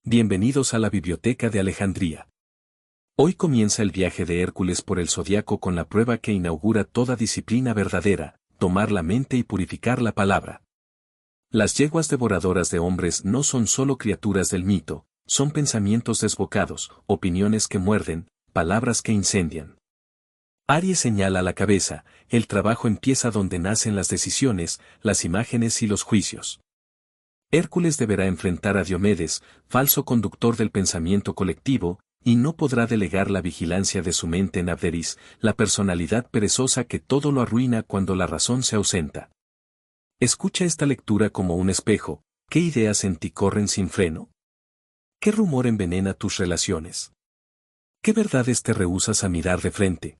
Bienvenidos a la Biblioteca de Alejandría. Hoy comienza el viaje de Hércules por el zodiaco con la prueba que inaugura toda disciplina verdadera, tomar la mente y purificar la palabra. Las yeguas devoradoras de hombres no son solo criaturas del mito, son pensamientos desbocados, opiniones que muerden, palabras que incendian. Aries señala la cabeza, el trabajo empieza donde nacen las decisiones, las imágenes y los juicios. Hércules deberá enfrentar a Diomedes, falso conductor del pensamiento colectivo, y no podrá delegar la vigilancia de su mente en Abderis, la personalidad perezosa que todo lo arruina cuando la razón se ausenta. Escucha esta lectura como un espejo. ¿Qué ideas en ti corren sin freno? ¿Qué rumor envenena tus relaciones? ¿Qué verdades te rehusas a mirar de frente?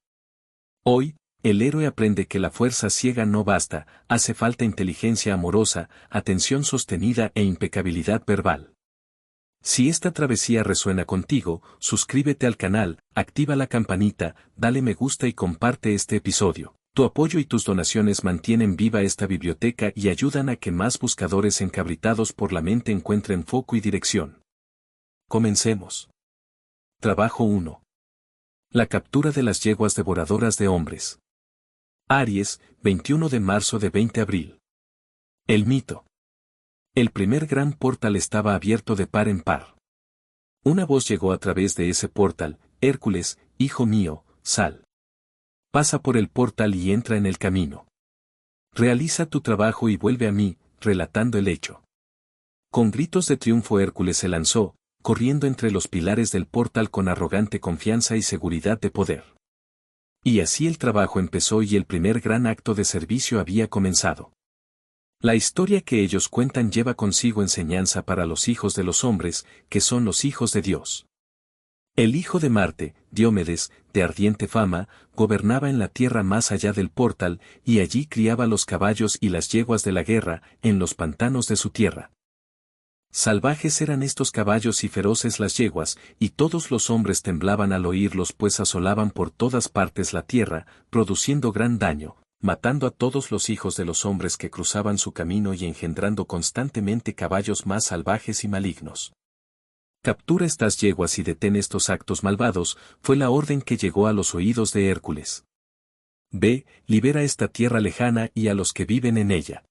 Hoy, el héroe aprende que la fuerza ciega no basta, hace falta inteligencia amorosa, atención sostenida e impecabilidad verbal. Si esta travesía resuena contigo, suscríbete al canal, activa la campanita, dale me gusta y comparte este episodio. Tu apoyo y tus donaciones mantienen viva esta biblioteca y ayudan a que más buscadores encabritados por la mente encuentren foco y dirección. Comencemos. Trabajo 1. La captura de las yeguas devoradoras de hombres. Aries, 21 de marzo de 20 abril. El mito. El primer gran portal estaba abierto de par en par. Una voz llegó a través de ese portal: Hércules, hijo mío, sal. Pasa por el portal y entra en el camino. Realiza tu trabajo y vuelve a mí, relatando el hecho. Con gritos de triunfo Hércules se lanzó, corriendo entre los pilares del portal con arrogante confianza y seguridad de poder. Y así el trabajo empezó y el primer gran acto de servicio había comenzado. La historia que ellos cuentan lleva consigo enseñanza para los hijos de los hombres, que son los hijos de Dios. El hijo de Marte, Diomedes, de ardiente fama, gobernaba en la tierra más allá del portal, y allí criaba los caballos y las yeguas de la guerra, en los pantanos de su tierra. Salvajes eran estos caballos y feroces las yeguas, y todos los hombres temblaban al oírlos pues asolaban por todas partes la tierra, produciendo gran daño, matando a todos los hijos de los hombres que cruzaban su camino y engendrando constantemente caballos más salvajes y malignos. Captura estas yeguas y detén estos actos malvados, fue la orden que llegó a los oídos de Hércules. Ve, libera esta tierra lejana y a los que viven en ella.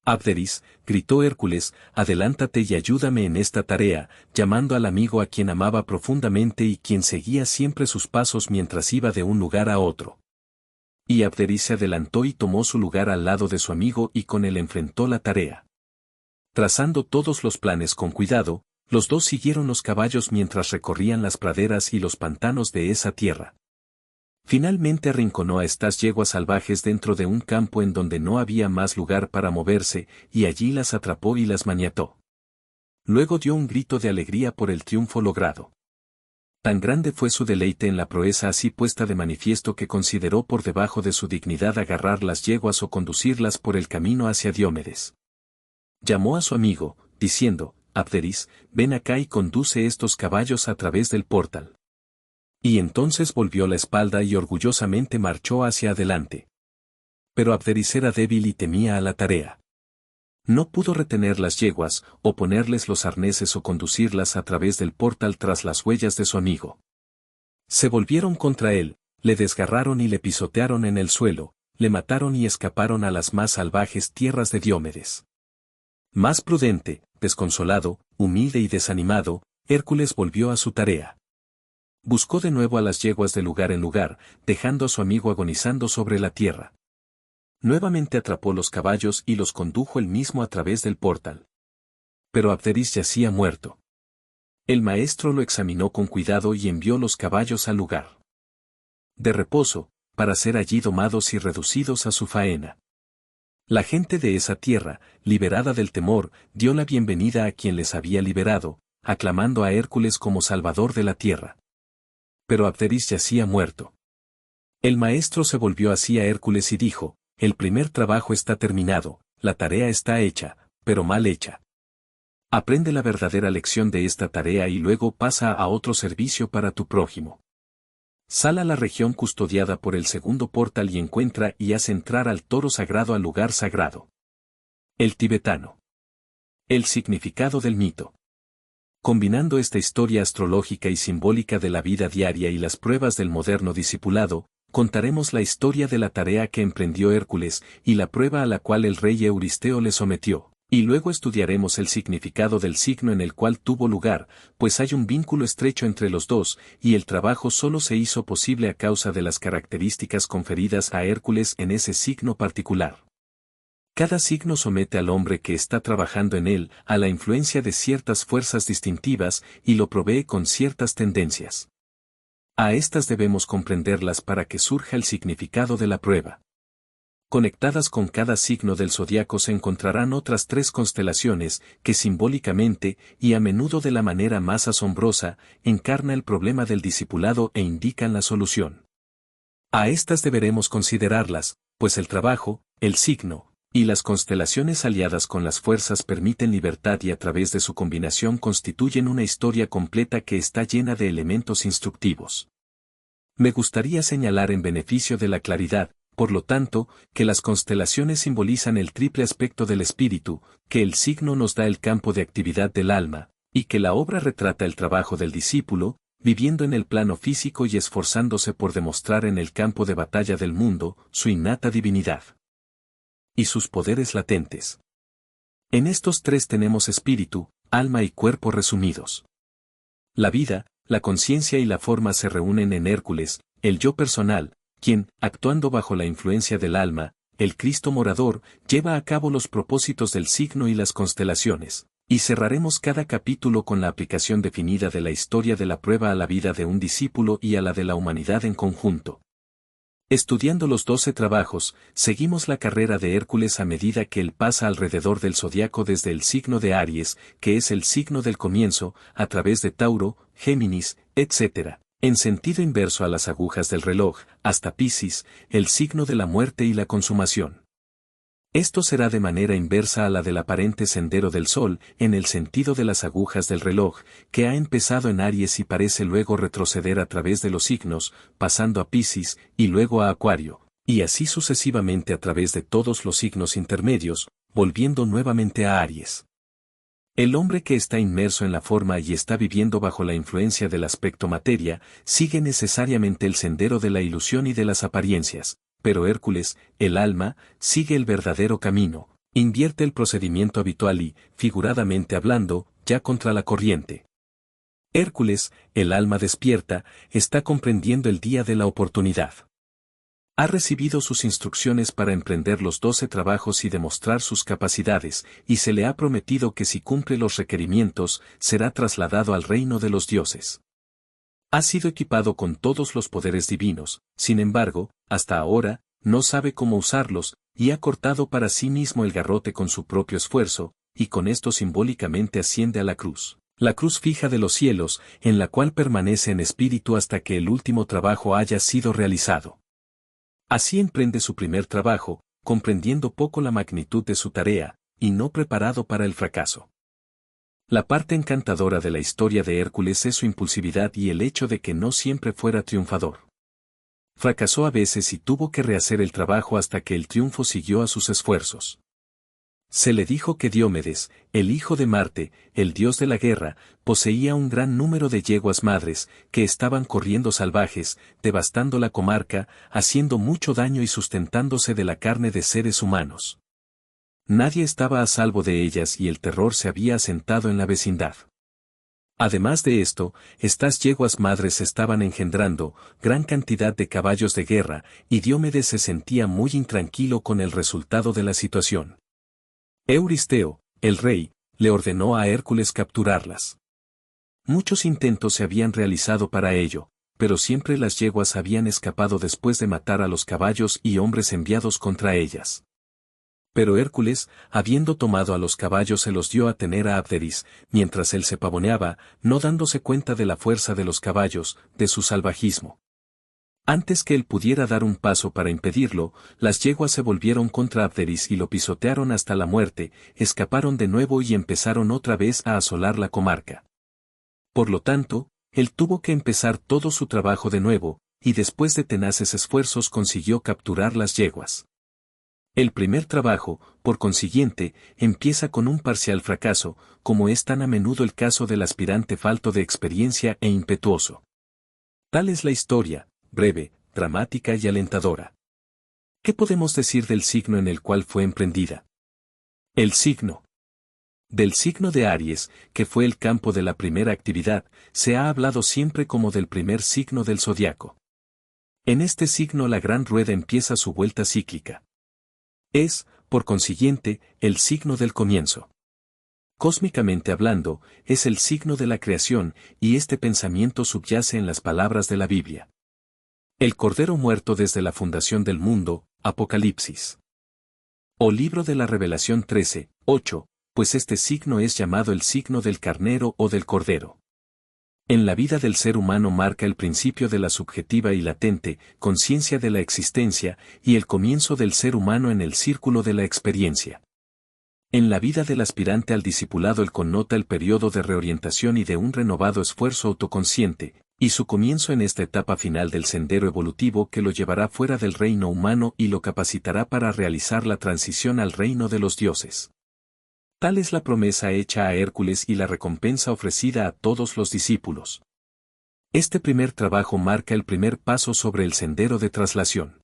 Abderis, gritó Hércules, adelántate y ayúdame en esta tarea, llamando al amigo a quien amaba profundamente y quien seguía siempre sus pasos mientras iba de un lugar a otro. Y Abderis se adelantó y tomó su lugar al lado de su amigo y con él enfrentó la tarea. Trazando todos los planes con cuidado, los dos siguieron los caballos mientras recorrían las praderas y los pantanos de esa tierra. Finalmente arrinconó a estas yeguas salvajes dentro de un campo en donde no había más lugar para moverse, y allí las atrapó y las maniató. Luego dio un grito de alegría por el triunfo logrado. Tan grande fue su deleite en la proeza así puesta de manifiesto que consideró por debajo de su dignidad agarrar las yeguas o conducirlas por el camino hacia Diomedes. Llamó a su amigo, diciendo: Abderis, ven acá y conduce estos caballos a través del portal. Y entonces volvió la espalda y orgullosamente marchó hacia adelante. Pero Abderis era débil y temía a la tarea. No pudo retener las yeguas, o ponerles los arneses o conducirlas a través del portal tras las huellas de su amigo. Se volvieron contra él, le desgarraron y le pisotearon en el suelo, le mataron y escaparon a las más salvajes tierras de Diomedes. Más prudente, desconsolado, humilde y desanimado, Hércules volvió a su tarea. Buscó de nuevo a las yeguas de lugar en lugar, dejando a su amigo agonizando sobre la tierra. Nuevamente atrapó los caballos y los condujo él mismo a través del portal. Pero Abderis yacía muerto. El maestro lo examinó con cuidado y envió los caballos al lugar de reposo, para ser allí domados y reducidos a su faena. La gente de esa tierra, liberada del temor, dio la bienvenida a quien les había liberado, aclamando a Hércules como salvador de la tierra. Pero Abderis yacía muerto. El maestro se volvió hacia Hércules y dijo: el primer trabajo está terminado, la tarea está hecha, pero mal hecha. Aprende la verdadera lección de esta tarea y luego pasa a otro servicio para tu prójimo. Sal a la región custodiada por el segundo portal y encuentra y haz entrar al toro sagrado al lugar sagrado. El tibetano. El significado del mito. Combinando esta historia astrológica y simbólica de la vida diaria y las pruebas del moderno discipulado, contaremos la historia de la tarea que emprendió Hércules y la prueba a la cual el rey Euristeo le sometió. Y luego estudiaremos el significado del signo en el cual tuvo lugar, pues hay un vínculo estrecho entre los dos, y el trabajo solo se hizo posible a causa de las características conferidas a Hércules en ese signo particular. Cada signo somete al hombre que está trabajando en él a la influencia de ciertas fuerzas distintivas y lo provee con ciertas tendencias. A estas debemos comprenderlas para que surja el significado de la prueba. Conectadas con cada signo del zodiaco se encontrarán otras 3 constelaciones que simbólicamente, y a menudo de la manera más asombrosa, encarna el problema del discipulado e indican la solución. A estas deberemos considerarlas, pues el trabajo, el signo, y las constelaciones aliadas con las fuerzas permiten libertad y a través de su combinación constituyen una historia completa que está llena de elementos instructivos. Me gustaría señalar en beneficio de la claridad, por lo tanto, que las constelaciones simbolizan el triple aspecto del espíritu, que el signo nos da el campo de actividad del alma, y que la obra retrata el trabajo del discípulo, viviendo en el plano físico y esforzándose por demostrar en el campo de batalla del mundo su innata divinidad y sus poderes latentes. En estos 3 tenemos espíritu, alma y cuerpo resumidos. La vida, la conciencia y la forma se reúnen en Hércules, el yo personal, quien, actuando bajo la influencia del alma, el Cristo morador, lleva a cabo los propósitos del signo y las constelaciones. Y cerraremos cada capítulo con la aplicación definida de la historia de la prueba a la vida de un discípulo y a la de la humanidad en conjunto. Estudiando los 12 trabajos, seguimos la carrera de Hércules a medida que él pasa alrededor del zodiaco desde el signo de Aries, que es el signo del comienzo, a través de Tauro, Géminis, etc., en sentido inverso a las agujas del reloj, hasta Piscis, el signo de la muerte y la consumación. Esto será de manera inversa a la del aparente sendero del Sol, en el sentido de las agujas del reloj, que ha empezado en Aries y parece luego retroceder a través de los signos, pasando a Piscis, y luego a Acuario, y así sucesivamente a través de todos los signos intermedios, volviendo nuevamente a Aries. El hombre que está inmerso en la forma y está viviendo bajo la influencia del aspecto materia, sigue necesariamente el sendero de la ilusión y de las apariencias. Pero Hércules, el alma, sigue el verdadero camino, invierte el procedimiento habitual y, figuradamente hablando, ya contra la corriente. Hércules, el alma despierta, está comprendiendo el día de la oportunidad. Ha recibido sus instrucciones para emprender los 12 trabajos y demostrar sus capacidades, y se le ha prometido que si cumple los requerimientos, será trasladado al reino de los dioses. Ha sido equipado con todos los poderes divinos, sin embargo, hasta ahora, no sabe cómo usarlos, y ha cortado para sí mismo el garrote con su propio esfuerzo, y con esto simbólicamente asciende a la cruz fija de los cielos, en la cual permanece en espíritu hasta que el último trabajo haya sido realizado. Así emprende su primer trabajo, comprendiendo poco la magnitud de su tarea, y no preparado para el fracaso. La parte encantadora de la historia de Hércules es su impulsividad y el hecho de que no siempre fuera triunfador. Fracasó a veces y tuvo que rehacer el trabajo hasta que el triunfo siguió a sus esfuerzos. Se le dijo que Diomedes, el hijo de Marte, el dios de la guerra, poseía un gran número de yeguas madres, que estaban corriendo salvajes, devastando la comarca, haciendo mucho daño y sustentándose de la carne de seres humanos. Nadie estaba a salvo de ellas y el terror se había asentado en la vecindad. Además de esto, estas yeguas madres estaban engendrando gran cantidad de caballos de guerra, y Diomedes se sentía muy intranquilo con el resultado de la situación. Euristeo, el rey, le ordenó a Hércules capturarlas. Muchos intentos se habían realizado para ello, pero siempre las yeguas habían escapado después de matar a los caballos y hombres enviados contra ellas. Pero Hércules, habiendo tomado a los caballos, se los dio a tener a Abderis, mientras él se pavoneaba, no dándose cuenta de la fuerza de los caballos, de su salvajismo. Antes que él pudiera dar un paso para impedirlo, las yeguas se volvieron contra Abderis y lo pisotearon hasta la muerte, escaparon de nuevo y empezaron otra vez a asolar la comarca. Por lo tanto, él tuvo que empezar todo su trabajo de nuevo, y después de tenaces esfuerzos consiguió capturar las yeguas. El primer trabajo, por consiguiente, empieza con un parcial fracaso, como es tan a menudo el caso del aspirante falto de experiencia e impetuoso. Tal es la historia, breve, dramática y alentadora. ¿Qué podemos decir del signo en el cual fue emprendida? El signo. Del signo de Aries, que fue el campo de la primera actividad, se ha hablado siempre como del primer signo del zodiaco. En este signo la gran rueda empieza su vuelta cíclica. Es, por consiguiente, el signo del comienzo. Cósmicamente hablando, es el signo de la creación, y este pensamiento subyace en las palabras de la Biblia. El Cordero muerto desde la fundación del mundo, Apocalipsis. O libro de la Revelación 13, 8, pues este signo es llamado el signo del carnero o del cordero. En la vida del ser humano marca el principio de la subjetiva y latente conciencia de la existencia y el comienzo del ser humano en el círculo de la experiencia. En la vida del aspirante al discipulado él connota el periodo de reorientación y de un renovado esfuerzo autoconsciente, y su comienzo en esta etapa final del sendero evolutivo que lo llevará fuera del reino humano y lo capacitará para realizar la transición al reino de los dioses. Tal es la promesa hecha a Hércules y la recompensa ofrecida a todos los discípulos. Este primer trabajo marca el primer paso sobre el sendero de traslación.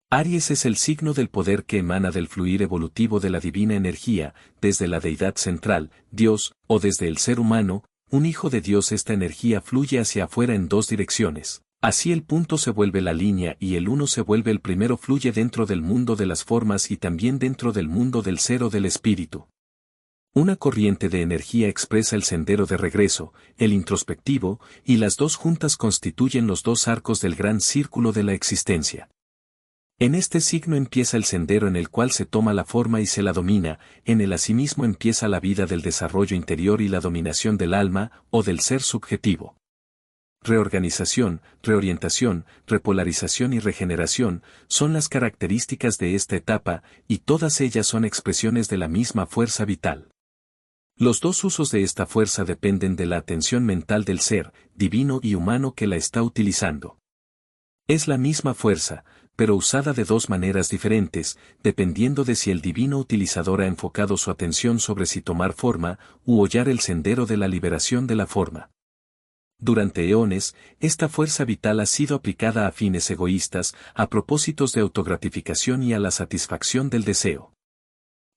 Aries es el signo del poder que emana del fluir evolutivo de la divina energía, desde la deidad central, Dios, o desde el ser humano, un hijo de Dios. Esta energía fluye hacia afuera en dos direcciones. Así el punto se vuelve la línea y el uno se vuelve el primero. Fluye dentro del mundo de las formas y también dentro del mundo del ser o del espíritu. Una corriente de energía expresa el sendero de regreso, el introspectivo, y las dos juntas constituyen los dos arcos del gran círculo de la existencia. En este signo empieza el sendero en el cual se toma la forma y se la domina, en el asimismo empieza la vida del desarrollo interior y la dominación del alma o del ser subjetivo. Reorganización, reorientación, repolarización y regeneración son las características de esta etapa, y todas ellas son expresiones de la misma fuerza vital. Los dos usos de esta fuerza dependen de la atención mental del ser, divino y humano que la está utilizando. Es la misma fuerza, pero usada de dos maneras diferentes, dependiendo de si el divino utilizador ha enfocado su atención sobre si tomar forma, u hollar el sendero de la liberación de la forma. Durante eones, esta fuerza vital ha sido aplicada a fines egoístas, a propósitos de autogratificación y a la satisfacción del deseo.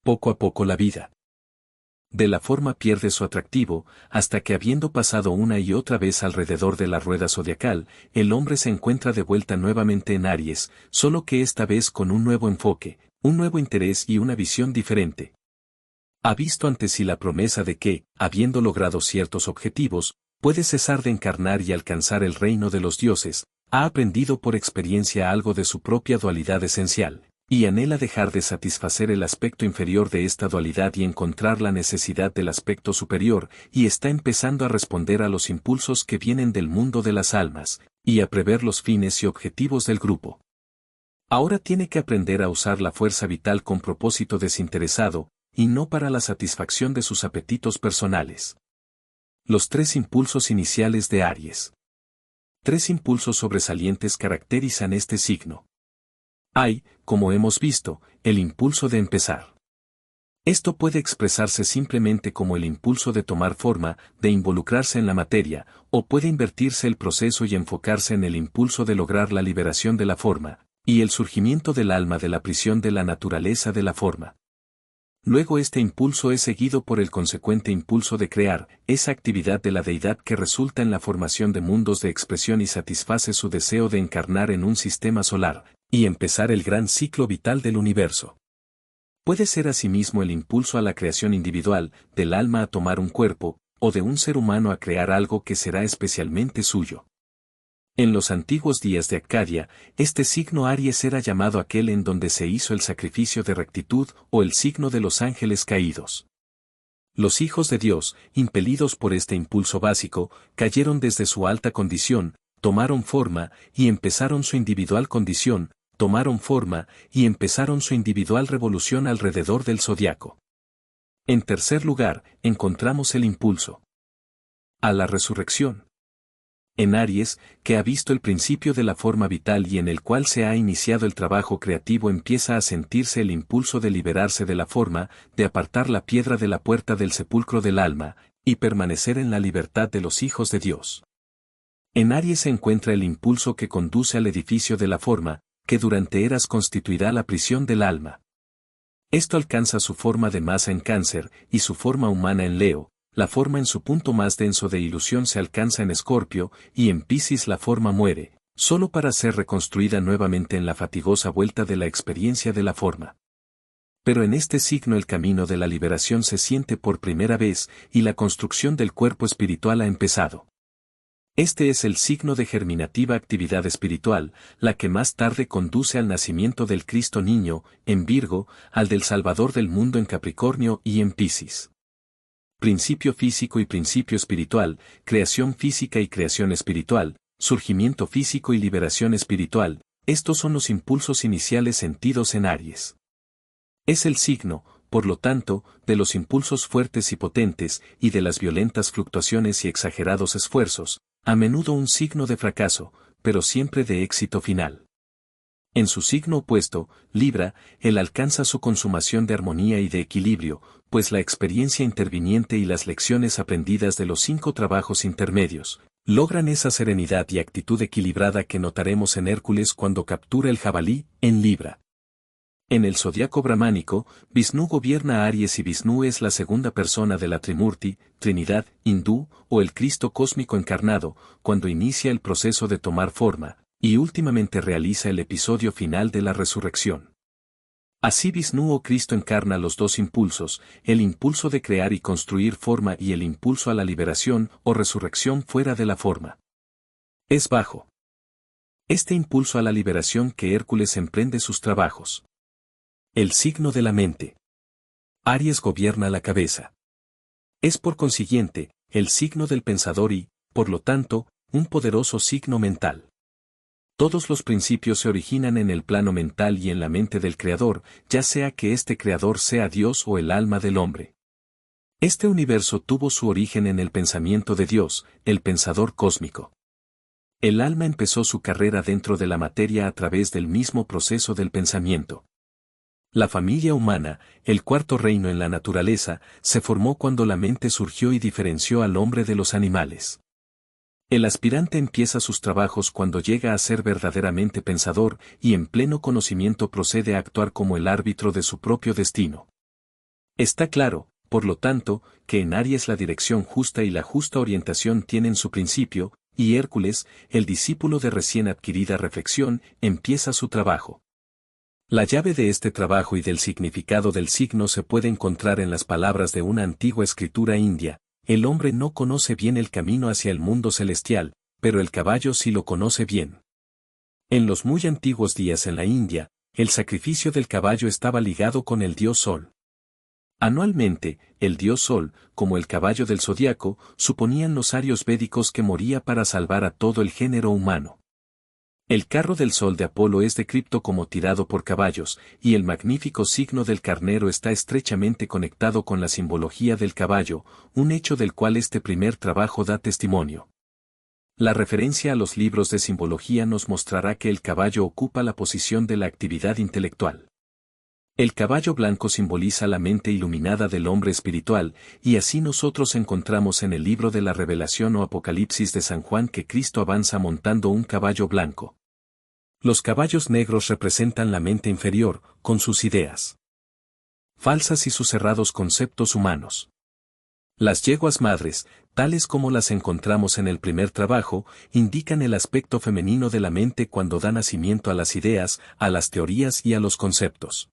Poco a poco la vida de la forma pierde su atractivo, hasta que habiendo pasado una y otra vez alrededor de la rueda zodiacal, el hombre se encuentra de vuelta nuevamente en Aries, solo que esta vez con un nuevo enfoque, un nuevo interés y una visión diferente. Ha visto ante sí la promesa de que, habiendo logrado ciertos objetivos, puede cesar de encarnar y alcanzar el reino de los dioses, ha aprendido por experiencia algo de su propia dualidad esencial, y anhela dejar de satisfacer el aspecto inferior de esta dualidad y encontrar la necesidad del aspecto superior, y está empezando a responder a los impulsos que vienen del mundo de las almas, y a prever los fines y objetivos del grupo. Ahora tiene que aprender a usar la fuerza vital con propósito desinteresado, y no para la satisfacción de sus apetitos personales. Los tres impulsos iniciales de Aries. Tres impulsos sobresalientes caracterizan este signo. Hay, como hemos visto, el impulso de empezar. Esto puede expresarse simplemente como el impulso de tomar forma, de involucrarse en la materia, o puede invertirse el proceso y enfocarse en el impulso de lograr la liberación de la forma, y el surgimiento del alma de la prisión de la naturaleza de la forma. Luego este impulso es seguido por el consecuente impulso de crear, esa actividad de la deidad que resulta en la formación de mundos de expresión y satisface su deseo de encarnar en un sistema solar, y empezar el gran ciclo vital del universo. Puede ser asimismo el impulso a la creación individual, del alma a tomar un cuerpo, o de un ser humano a crear algo que será especialmente suyo. En los antiguos días de Acadia, este signo Aries era llamado aquel en donde se hizo el sacrificio de rectitud o el signo de los ángeles caídos. Los hijos de Dios, impelidos por este impulso básico, cayeron desde su alta condición, tomaron forma y empezaron su individual condición, tomaron forma y empezaron su individual revolución alrededor del zodiaco. En tercer lugar, encontramos el impulso a la resurrección. En Aries, que ha visto el principio de la forma vital y en el cual se ha iniciado el trabajo creativo, empieza a sentirse el impulso de liberarse de la forma, de apartar la piedra de la puerta del sepulcro del alma, y permanecer en la libertad de los hijos de Dios. En Aries se encuentra el impulso que conduce al edificio de la forma, que durante eras constituirá la prisión del alma. Esto alcanza su forma de masa en Cáncer, y su forma humana en Leo. La forma en su punto más denso de ilusión se alcanza en Escorpio, y en Piscis la forma muere, solo para ser reconstruida nuevamente en la fatigosa vuelta de la experiencia de la forma. Pero en este signo el camino de la liberación se siente por primera vez, y la construcción del cuerpo espiritual ha empezado. Este es el signo de germinativa actividad espiritual, la que más tarde conduce al nacimiento del Cristo niño, en Virgo, al del Salvador del mundo en Capricornio y en Piscis. Principio físico y principio espiritual, creación física y creación espiritual, surgimiento físico y liberación espiritual, estos son los impulsos iniciales sentidos en Aries. Es el signo, por lo tanto, de los impulsos fuertes y potentes, y de las violentas fluctuaciones y exagerados esfuerzos, a menudo un signo de fracaso, pero siempre de éxito final. En su signo opuesto, Libra, él alcanza su consumación de armonía y de equilibrio, pues la experiencia interviniente y las lecciones aprendidas de los 5 trabajos intermedios, logran esa serenidad y actitud equilibrada que notaremos en Hércules cuando captura el jabalí, en Libra. En el zodiaco brahmánico, Visnú gobierna a Aries y Visnú es la segunda persona de la Trimurti, Trinidad, hindú, o el Cristo cósmico encarnado, cuando inicia el proceso de tomar forma, y últimamente realiza el episodio final de la resurrección. Así Visnú o Cristo encarna los dos impulsos, el impulso de crear y construir forma y el impulso a la liberación o resurrección fuera de la forma. Es bajo este impulso a la liberación que Hércules emprende sus trabajos. El signo de la mente. Aries gobierna la cabeza. Es por consiguiente, el signo del pensador y, por lo tanto, un poderoso signo mental. Todos los principios se originan en el plano mental y en la mente del Creador, ya sea que este Creador sea Dios o el alma del hombre. Este universo tuvo su origen en el pensamiento de Dios, el pensador cósmico. El alma empezó su carrera dentro de la materia a través del mismo proceso del pensamiento. La familia humana, el cuarto reino en la naturaleza, se formó cuando la mente surgió y diferenció al hombre de los animales. El aspirante empieza sus trabajos cuando llega a ser verdaderamente pensador y en pleno conocimiento procede a actuar como el árbitro de su propio destino. Está claro, por lo tanto, que en Aries la dirección justa y la justa orientación tienen su principio, y Hércules, el discípulo de recién adquirida reflexión, empieza su trabajo. La llave de este trabajo y del significado del signo se puede encontrar en las palabras de una antigua escritura india: el hombre no conoce bien el camino hacia el mundo celestial, pero el caballo sí lo conoce bien. En los muy antiguos días en la India, el sacrificio del caballo estaba ligado con el dios Sol. Anualmente, el dios Sol, como el caballo del zodiaco, suponían los arios védicos que moría para salvar a todo el género humano. El carro del sol de Apolo es descrito como tirado por caballos, y el magnífico signo del carnero está estrechamente conectado con la simbología del caballo, un hecho del cual este primer trabajo da testimonio. La referencia a los libros de simbología nos mostrará que el caballo ocupa la posición de la actividad intelectual. El caballo blanco simboliza la mente iluminada del hombre espiritual, y así nosotros encontramos en el libro de la Revelación o Apocalipsis de San Juan que Cristo avanza montando un caballo blanco. Los caballos negros representan la mente inferior, con sus ideas falsas y sus cerrados conceptos humanos. Las yeguas madres, tales como las encontramos en el primer trabajo, indican el aspecto femenino de la mente cuando da nacimiento a las ideas, a las teorías y a los conceptos.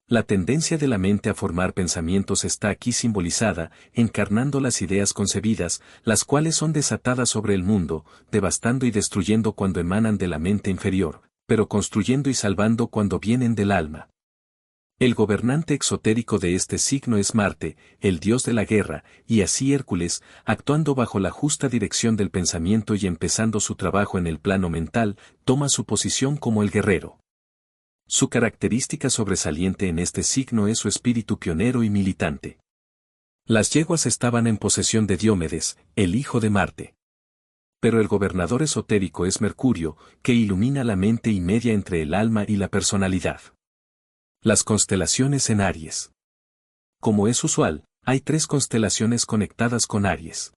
La tendencia de la mente a formar pensamientos está aquí simbolizada, encarnando las ideas concebidas, las cuales son desatadas sobre el mundo, devastando y destruyendo cuando emanan de la mente inferior, pero construyendo y salvando cuando vienen del alma. El gobernante exotérico de este signo es Marte, el dios de la guerra, y así Hércules, actuando bajo la justa dirección del pensamiento y empezando su trabajo en el plano mental, toma su posición como el guerrero. Su característica sobresaliente en este signo es su espíritu pionero y militante. Las yeguas estaban en posesión de Diomedes, el hijo de Marte. Pero el gobernador esotérico es Mercurio, que ilumina la mente y media entre el alma y la personalidad. Las constelaciones en Aries. Como es usual, hay 3 constelaciones conectadas con Aries.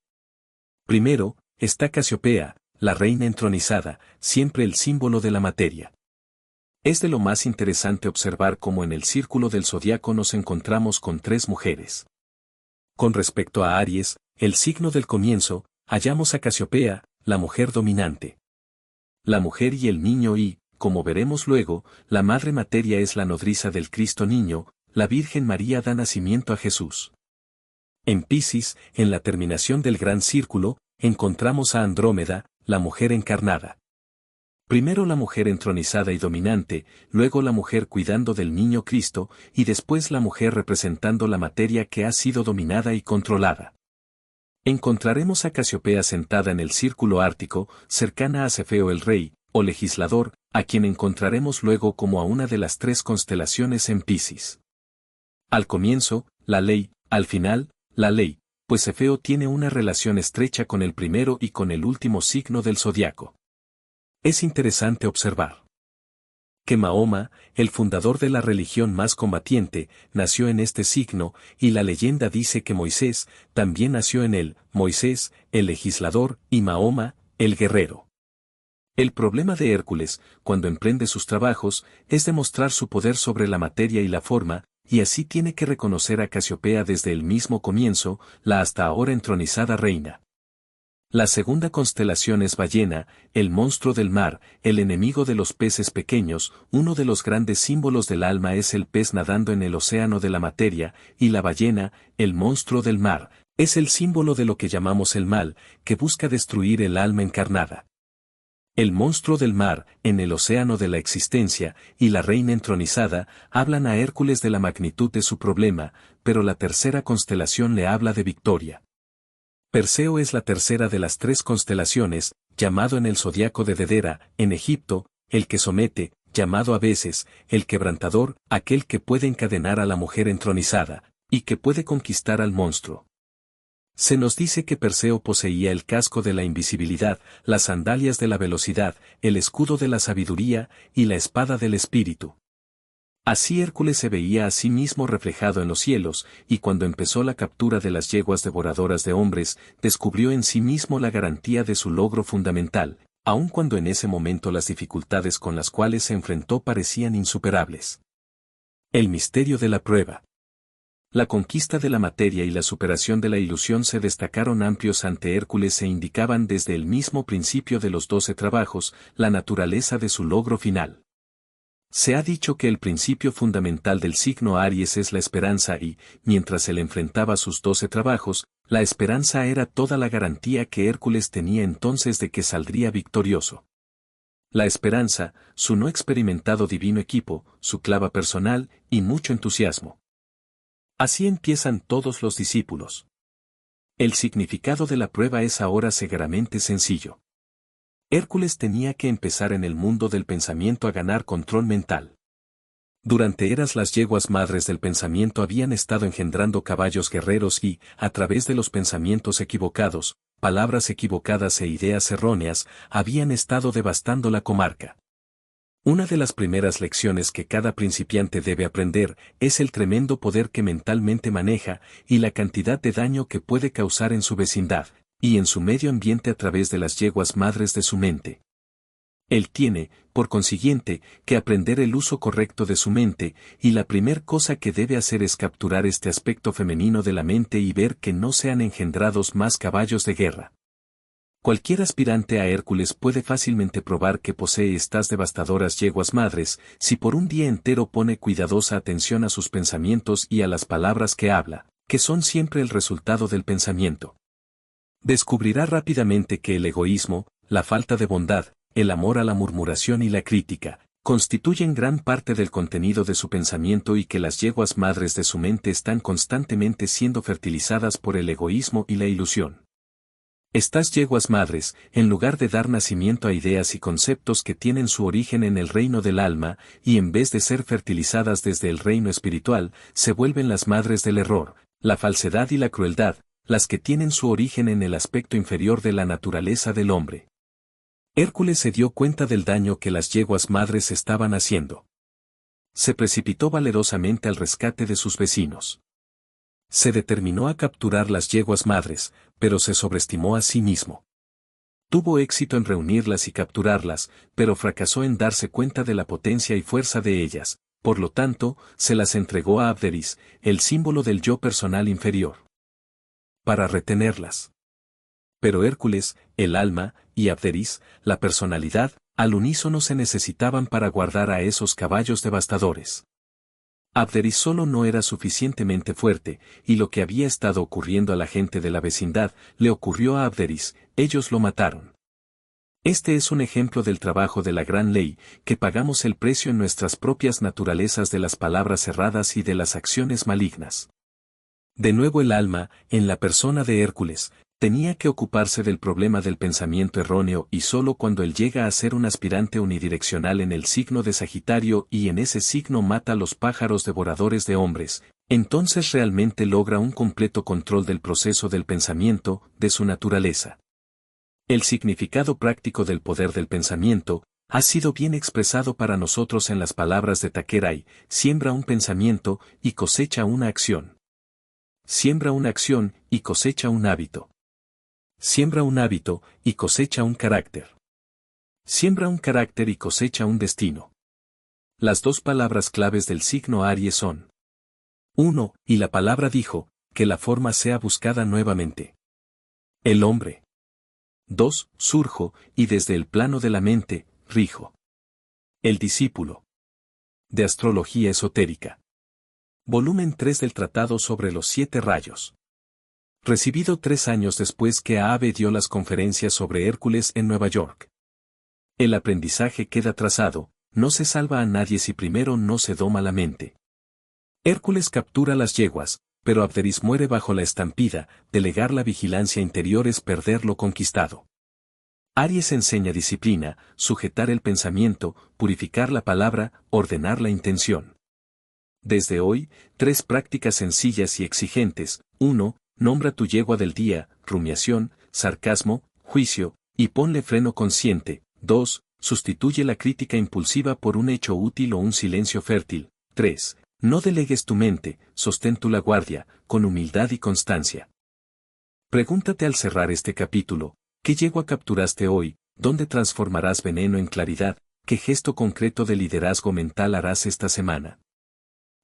Primero, está Casiopea, la reina entronizada, siempre el símbolo de la materia. Es de lo más interesante observar cómo en el círculo del zodiaco nos encontramos con 3 mujeres. Con respecto a Aries, el signo del comienzo, hallamos a Casiopea, la mujer dominante. La mujer y el niño y, como veremos luego, la madre materia es la nodriza del Cristo niño, la Virgen María da nacimiento a Jesús. En Piscis, en la terminación del gran círculo, encontramos a Andrómeda, la mujer encarnada. Primero la mujer entronizada y dominante, luego la mujer cuidando del niño Cristo, y después la mujer representando la materia que ha sido dominada y controlada. Encontraremos a Casiopea sentada en el círculo ártico, cercana a Cefeo el rey, o legislador, a quien encontraremos luego como a una de las 3 constelaciones en Piscis. Al comienzo, la ley, al final, la ley, pues Cefeo tiene una relación estrecha con el primero y con el último signo del zodiaco. Es interesante observar que Mahoma, el fundador de la religión más combatiente, nació en este signo, y la leyenda dice que Moisés también nació en él, Moisés, el legislador, y Mahoma, el guerrero. El problema de Hércules, cuando emprende sus trabajos, es demostrar su poder sobre la materia y la forma, y así tiene que reconocer a Casiopea desde el mismo comienzo, la hasta ahora entronizada reina. La segunda constelación es Ballena, el monstruo del mar, el enemigo de los peces pequeños. Uno de los grandes símbolos del alma es el pez nadando en el océano de la materia, y la ballena, el monstruo del mar, es el símbolo de lo que llamamos el mal, que busca destruir el alma encarnada. El monstruo del mar, en el océano de la existencia, y la reina entronizada, hablan a Hércules de la magnitud de su problema, pero la tercera constelación le habla de victoria. Perseo es la tercera de las 3 constelaciones, llamado en el zodiaco de Dedera, en Egipto, el que somete, llamado a veces, el quebrantador, aquel que puede encadenar a la mujer entronizada, y que puede conquistar al monstruo. Se nos dice que Perseo poseía el casco de la invisibilidad, las sandalias de la velocidad, el escudo de la sabiduría, y la espada del espíritu. Así Hércules se veía a sí mismo reflejado en los cielos, y cuando empezó la captura de las yeguas devoradoras de hombres, descubrió en sí mismo la garantía de su logro fundamental, aun cuando en ese momento las dificultades con las cuales se enfrentó parecían insuperables. El misterio de la prueba. La conquista de la materia y la superación de la ilusión se destacaron amplios ante Hércules e indicaban desde el mismo principio de los 12 trabajos, la naturaleza de su logro final. Se ha dicho que el principio fundamental del signo Aries es la esperanza y, mientras él enfrentaba sus 12 trabajos, la esperanza era toda la garantía que Hércules tenía entonces de que saldría victorioso. La esperanza, su no experimentado divino equipo, su clava personal, y mucho entusiasmo. Así empiezan todos los discípulos. El significado de la prueba es ahora severamente sencillo. Hércules tenía que empezar en el mundo del pensamiento a ganar control mental. Durante eras las yeguas madres del pensamiento habían estado engendrando caballos guerreros y, a través de los pensamientos equivocados, palabras equivocadas e ideas erróneas, habían estado devastando la comarca. Una de las primeras lecciones que cada principiante debe aprender es el tremendo poder que mentalmente maneja y la cantidad de daño que puede causar en su vecindad y en su medio ambiente a través de las yeguas madres de su mente. Él tiene, por consiguiente, que aprender el uso correcto de su mente, y la primer cosa que debe hacer es capturar este aspecto femenino de la mente y ver que no sean engendrados más caballos de guerra. Cualquier aspirante a Hércules puede fácilmente probar que posee estas devastadoras yeguas madres, si por un día entero pone cuidadosa atención a sus pensamientos y a las palabras que habla, que son siempre el resultado del pensamiento. Descubrirá rápidamente que el egoísmo, la falta de bondad, el amor a la murmuración y la crítica, constituyen gran parte del contenido de su pensamiento y que las yeguas madres de su mente están constantemente siendo fertilizadas por el egoísmo y la ilusión. Estas yeguas madres, en lugar de dar nacimiento a ideas y conceptos que tienen su origen en el reino del alma, y en vez de ser fertilizadas desde el reino espiritual, se vuelven las madres del error, la falsedad y la crueldad, las que tienen su origen en el aspecto inferior de la naturaleza del hombre. Hércules se dio cuenta del daño que las yeguas madres estaban haciendo. Se precipitó valerosamente al rescate de sus vecinos. Se determinó a capturar las yeguas madres, pero se sobreestimó a sí mismo. Tuvo éxito en reunirlas y capturarlas, pero fracasó en darse cuenta de la potencia y fuerza de ellas, por lo tanto, se las entregó a Abderis, el símbolo del yo personal inferior, para retenerlas. Pero Hércules, el alma, y Abderis, la personalidad, al unísono se necesitaban para guardar a esos caballos devastadores. Abderis solo no era suficientemente fuerte, y lo que había estado ocurriendo a la gente de la vecindad, le ocurrió a Abderis, ellos lo mataron. Este es un ejemplo del trabajo de la gran ley, que pagamos el precio en nuestras propias naturalezas de las palabras erradas y de las acciones malignas. De nuevo el alma, en la persona de Hércules, tenía que ocuparse del problema del pensamiento erróneo y solo cuando él llega a ser un aspirante unidireccional en el signo de Sagitario y en ese signo mata a los pájaros devoradores de hombres, entonces realmente logra un completo control del proceso del pensamiento, de su naturaleza. El significado práctico del poder del pensamiento ha sido bien expresado para nosotros en las palabras de Takerai: siembra un pensamiento y cosecha una acción. Siembra una acción y cosecha un hábito. Siembra un hábito y cosecha un carácter. Siembra un carácter y cosecha un destino. Las dos palabras claves del signo Aries son 1. Y la palabra dijo, que la forma sea buscada nuevamente. El hombre. 2. Surjo, y desde el plano de la mente, rijo. El discípulo. De Astrología Esotérica. Volumen 3 del Tratado sobre los 7 rayos. Recibido 3 años después que Aabe dio las conferencias sobre Hércules en Nueva York. El aprendizaje queda trazado, no se salva a nadie si primero no se doma la mente. Hércules captura las yeguas, pero Abderis muere bajo la estampida, delegar la vigilancia interior es perder lo conquistado. Aries enseña disciplina, sujetar el pensamiento, purificar la palabra, ordenar la intención. Desde hoy, 3 prácticas sencillas y exigentes: 1. Nombra tu yegua del día, rumiación, sarcasmo, juicio, y ponle freno consciente. 2. Sustituye la crítica impulsiva por un hecho útil o un silencio fértil. 3. No delegues tu mente, sostén tu la guardia, con humildad y constancia. Pregúntate al cerrar este capítulo: ¿qué yegua capturaste hoy? ¿Dónde transformarás veneno en claridad? ¿Qué gesto concreto de liderazgo mental harás esta semana?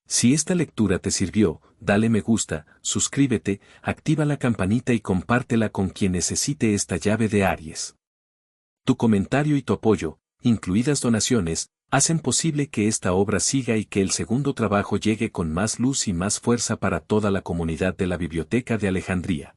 Si esta lectura te sirvió, dale me gusta, suscríbete, activa la campanita y compártela con quien necesite esta llave de Aries. Tu comentario y tu apoyo, incluidas donaciones, hacen posible que esta obra siga y que el segundo trabajo llegue con más luz y más fuerza para toda la comunidad de la Biblioteca de Alejandría.